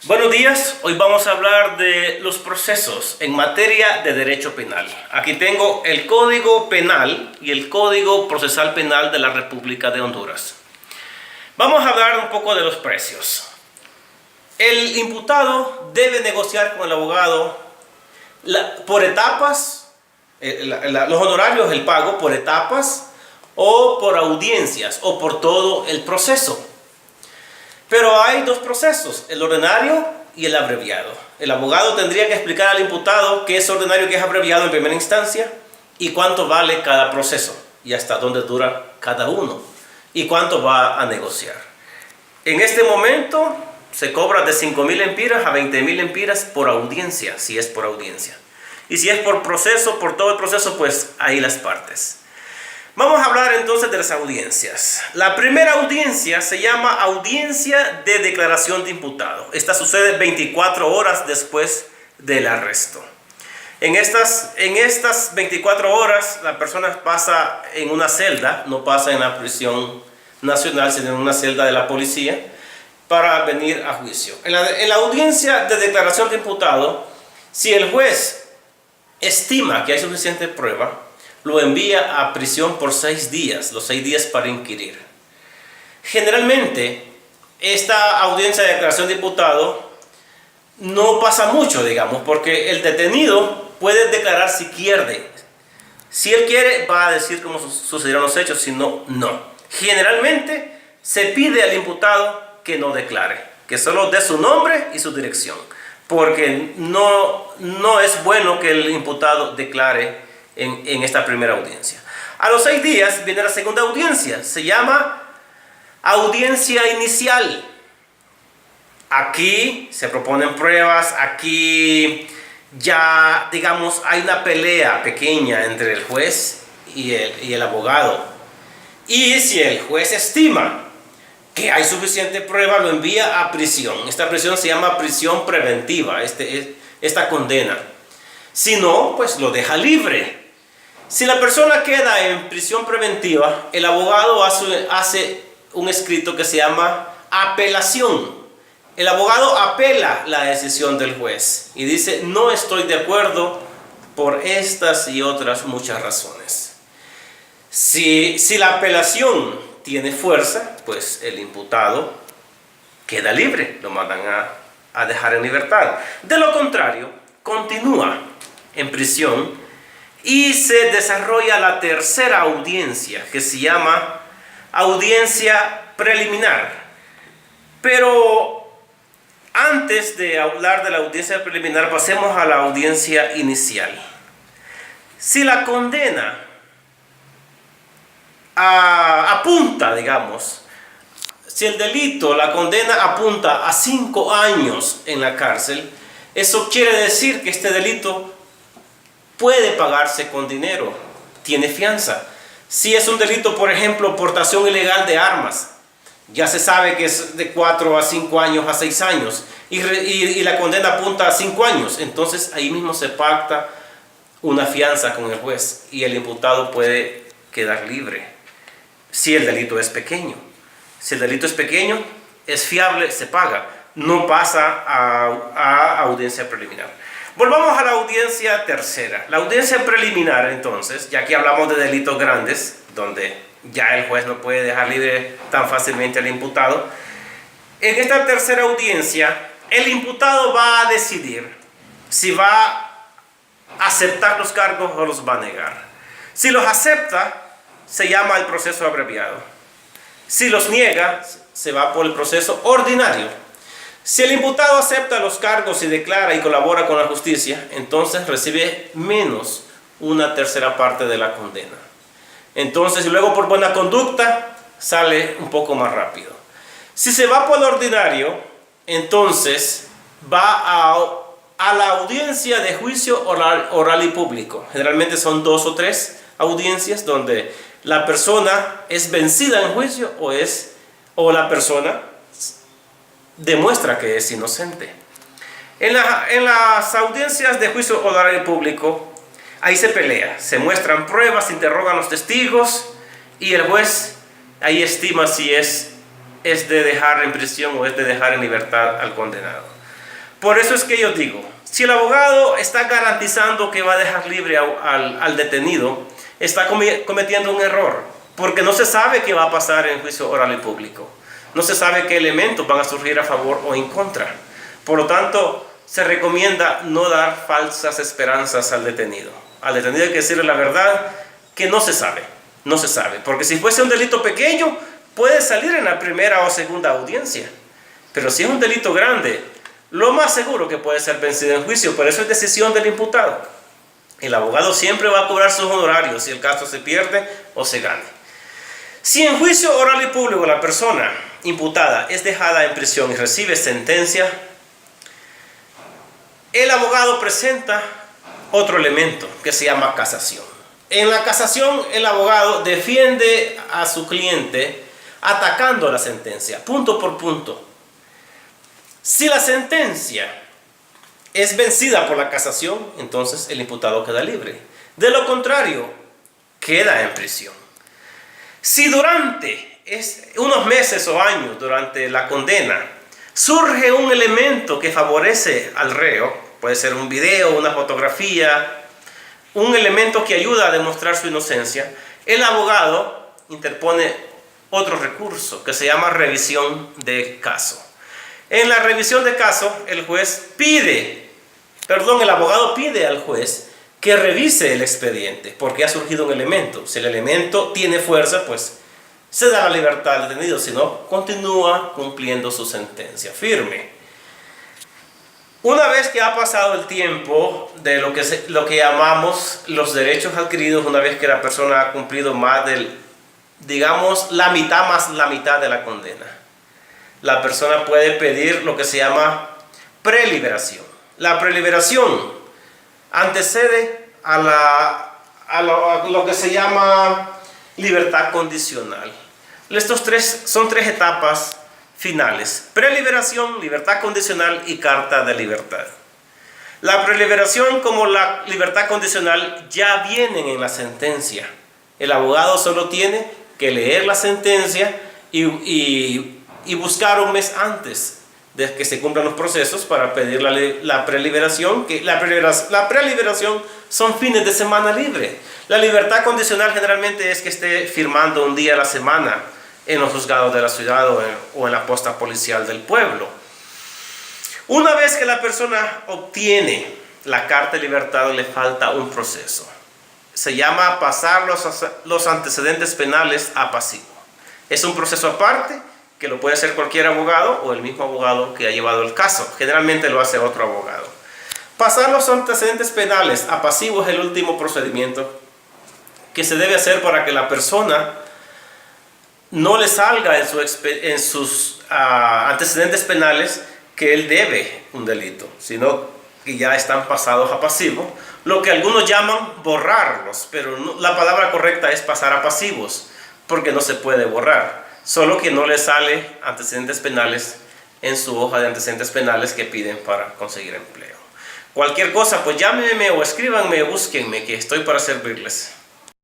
Buenos días, hoy vamos a hablar de los procesos en materia de derecho penal. Aquí tengo el Código Penal y el Código Procesal Penal de la República de Honduras. Vamos a hablar un poco de los precios. El imputado debe negociar con el abogado por etapas, los honorarios, el pago por etapas o por audiencias o por todo el proceso. Pero hay dos procesos, el ordinario y el abreviado. El abogado tendría que explicar al imputado qué es ordinario y qué es abreviado en primera instancia y cuánto vale cada proceso y hasta dónde dura cada uno y cuánto va a negociar. En este momento se cobra de 5.000 empiras a 20.000 empiras por audiencia, si es por audiencia. Y si es por proceso, por todo el proceso, pues ahí las partes. Vamos a hablar entonces de las audiencias. La primera audiencia se llama audiencia de declaración de imputado. Esta sucede 24 horas después del arresto. En estas 24 horas la persona pasa en una celda, no pasa en la prisión nacional, sino en una celda de la policía para venir a juicio. En la audiencia de declaración de imputado, si el juez estima que hay suficiente prueba, lo envía a prisión por 6 días, los 6 días para inquirir. Generalmente, esta audiencia de declaración de imputado no pasa mucho, digamos, porque el detenido puede declarar si quiere. Si él quiere, va a decir cómo sucedieron los hechos, si no, no. Generalmente, se pide al imputado que no declare, que solo dé su nombre y su dirección, porque no es bueno que el imputado declare en esta primera audiencia. A los 6 días viene la segunda audiencia, se llama audiencia inicial. Aquí se proponen pruebas, aquí ya, digamos, hay una pelea pequeña entre el juez y el abogado. Y si el juez estima que hay suficiente prueba, lo envía a prisión. Esta prisión se llama prisión preventiva, esta condena. Si no, pues lo deja libre. Si la persona queda en prisión preventiva, el abogado hace un escrito que se llama apelación. El abogado apela la decisión del juez y dice: no estoy de acuerdo por estas y otras muchas razones. Si la apelación tiene fuerza, pues el imputado queda libre, lo mandan a dejar en libertad. De lo contrario, continúa en prisión y se desarrolla la tercera audiencia, que se llama audiencia preliminar. Pero antes de hablar de la audiencia preliminar, pasemos a la audiencia inicial. Si la condena apunta, digamos, si el delito, la condena apunta a 5 años en la cárcel, eso quiere decir que este delito puede pagarse con dinero, tiene fianza. Si es un delito, por ejemplo, portación ilegal de armas, ya se sabe que es de 4 a 5 años a 6 años y la condena apunta a 5 años, entonces ahí mismo se pacta una fianza con el juez y el imputado puede quedar libre si el delito es pequeño. Si el delito es pequeño, es fiable, se paga, no pasa a audiencia preliminar. Volvamos a la audiencia tercera. La audiencia preliminar, entonces, ya que hablamos de delitos grandes, donde ya el juez no puede dejar libre tan fácilmente al imputado. En esta tercera audiencia, el imputado va a decidir si va a aceptar los cargos o los va a negar. Si los acepta, se llama el proceso abreviado. Si los niega, se va por el proceso ordinario. Si el imputado acepta los cargos y declara y colabora con la justicia, entonces recibe menos una tercera parte de la condena. Entonces, luego por buena conducta, sale un poco más rápido. Si se va por el ordinario, entonces va a la audiencia de juicio oral y público. Generalmente son 2 o 3 audiencias donde la persona es vencida en juicio o la persona demuestra que es inocente. En las audiencias de juicio oral y público, ahí se pelea, se muestran pruebas, se interrogan los testigos y el juez ahí estima si es de dejar en prisión o es de dejar en libertad al condenado. Por eso es que yo digo, si el abogado está garantizando que va a dejar libre al detenido, está cometiendo un error, porque no se sabe qué va a pasar en juicio oral y público. No se sabe qué elementos van a surgir a favor o en contra. Por lo tanto, se recomienda no dar falsas esperanzas al detenido. Al detenido hay que decirle la verdad, que no se sabe. No se sabe, porque si fuese un delito pequeño, puede salir en la primera o segunda audiencia. Pero si es un delito grande, lo más seguro que puede ser vencido en juicio. Por eso es decisión del imputado. El abogado siempre va a cobrar sus honorarios si el caso se pierde o se gane. Si en juicio oral y público la persona imputada es dejada en prisión y recibe sentencia, el abogado presenta otro elemento que se llama casación. En la casación, el abogado defiende a su cliente atacando la sentencia, punto por punto. Si la sentencia es vencida por la casación, entonces el imputado queda libre. De lo contrario, queda en prisión. Si durante unos meses o años, durante la condena, surge un elemento que favorece al reo, puede ser un video, una fotografía, un elemento que ayuda a demostrar su inocencia, el abogado interpone otro recurso que se llama revisión de caso. En la revisión de caso, el abogado pide al juez que revise el expediente porque ha surgido un elemento. Si el elemento tiene fuerza, pues se da la libertad al detenido, si no, continúa cumpliendo su sentencia firme. Una vez que ha pasado el tiempo de lo que llamamos los derechos adquiridos, una vez que la persona ha cumplido más digamos, la mitad más la mitad de la condena, la persona puede pedir lo que se llama preliberación. La preliberación antecede a lo que se llama libertad condicional. Son tres etapas finales: preliberación, libertad condicional y carta de libertad. La preliberación como la libertad condicional ya vienen en la sentencia. El abogado solo tiene que leer la sentencia y buscar un mes antes de que se cumplan los procesos para pedir la preliberación. La preliberación son fines de semana libre. La libertad condicional generalmente es que esté firmando un día a la semana en los juzgados de la ciudad o en la posta policial del pueblo. Una vez que la persona obtiene la carta de libertad, le falta un proceso. Se llama pasar los antecedentes penales a pasivo. Es un proceso aparte que lo puede hacer cualquier abogado o el mismo abogado que ha llevado el caso. Generalmente lo hace otro abogado. Pasar los antecedentes penales a pasivo es el último procedimiento que se debe hacer para que la persona no le salga en sus antecedentes penales que él debe un delito, sino que ya están pasados a pasivo, lo que algunos llaman borrarlos, pero la palabra correcta es pasar a pasivos, porque no se puede borrar, solo que no le sale antecedentes penales en su hoja de antecedentes penales que piden para conseguir empleo. Cualquier cosa, pues llámenme o escríbanme o búsquenme, que estoy para servirles.